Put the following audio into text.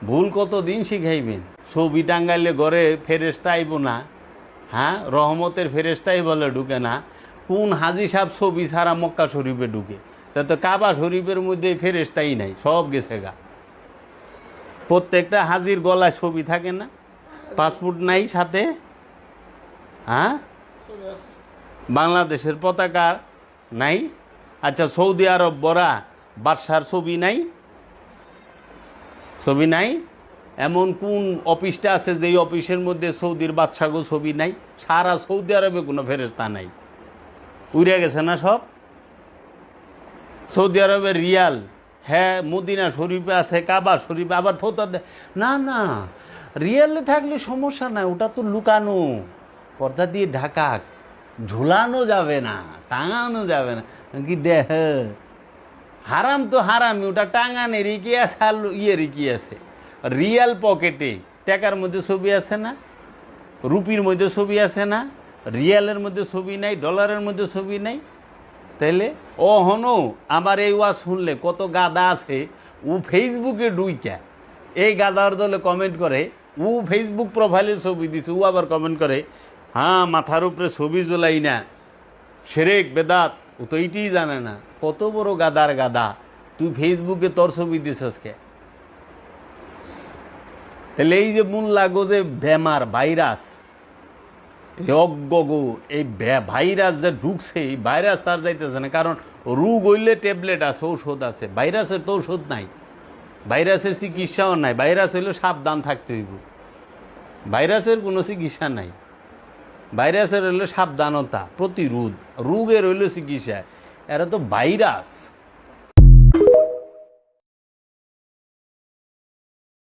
ভুল কতদিন শিখাইবেন? ছবি টাঙ্গাইলে ঘরে ফেরেশতা আইব না? হ্যাঁ, রহমতের ফেরেশতাই বলে ঢুকে না। কোন হাজি সাহেব ছবি ছাড়া মক্কা শরীফে ঢুকে? তা তো কাবা শরীফের মধ্যে ফেরেশতাই নাই, সব গেছে গা। প্রত্যেকটা হাজির গলায় ছবি থাকে না? পাসপোর্ট নাই সাথে? হ্যাঁ, বাংলাদেশের পতাকা নাই? আচ্ছা, সৌদি আরব বড়া বাদশার ছবি নাই? ছবি নাই? এমন কোন অফিসটা আছে যেই অফিসের মধ্যে সৌদির বাদশাগো ছবি নাই? সারা সৌদি আরবে কোনো ফেরেশতা নাই, উড়ে গেছে না সব? সৌদি আরবের রিয়াল, হ্যাঁ মদিনা শরীফে আছে, কাবা শরীফে আবার ফটো না না, রিয়ালে থাকলে সমস্যা নাই, ওটা তো লুকানো, পর্দা দিয়ে ঢাকা, ঝুলানো যাবে না, টাঙানো যাবে না। কি দেহ হারাম তো হারামি, ওটা টাঙানেরই কি আছে আর ইয়েরই কি আছে? রিয়াল পকেটে টাকার মধ্যে ছবি আছে না? রুপির মধ্যে ছবি আছে না? রিয়ালের মধ্যে ছবি নাই, ডলারের মধ্যে ছবি নাই। তাইলে ও হনো আমার এই ওয়াজ শুনলে কত গাদা আছে, ও ফেসবুকে ডুইকা এই গাদার দলে কমেন্ট করে, ও ফেসবুক প্রোফাইলে ছবি দিছে, ও আবার কমেন্ট করে হ্যাঁ মাথার উপরে ছবি জ্বলাই না, সেরেক বেদাত, ও তো এইটাই জানে না। কত বড় গাদার গাদা, তুই ফেসবুকে তোর ছবি দিছস কে? তাহলে এই যে মূল লাগো যে বেমার ভাইরাস, অজ্ঞ এই ভাইরাস যে ঢুকছে, এই ভাইরাস তার যাইতেছে না, কারণ রোগ হইলে ট্যাবলেট আছে, ঔষধ আছে, ভাইরাসের তো ঔষধ নাই, ভাইরাসের চিকিৎসাও নাই। ভাইরাস হইলে সাবধান থাকতে হইব, ভাইরাসের কোনো চিকিৎসা নাই। ভাইরাসের হইলে সাবধানতা, প্রতিরোধ, রোগের হইল চিকিৎসা, এরা তো ভাইরাস।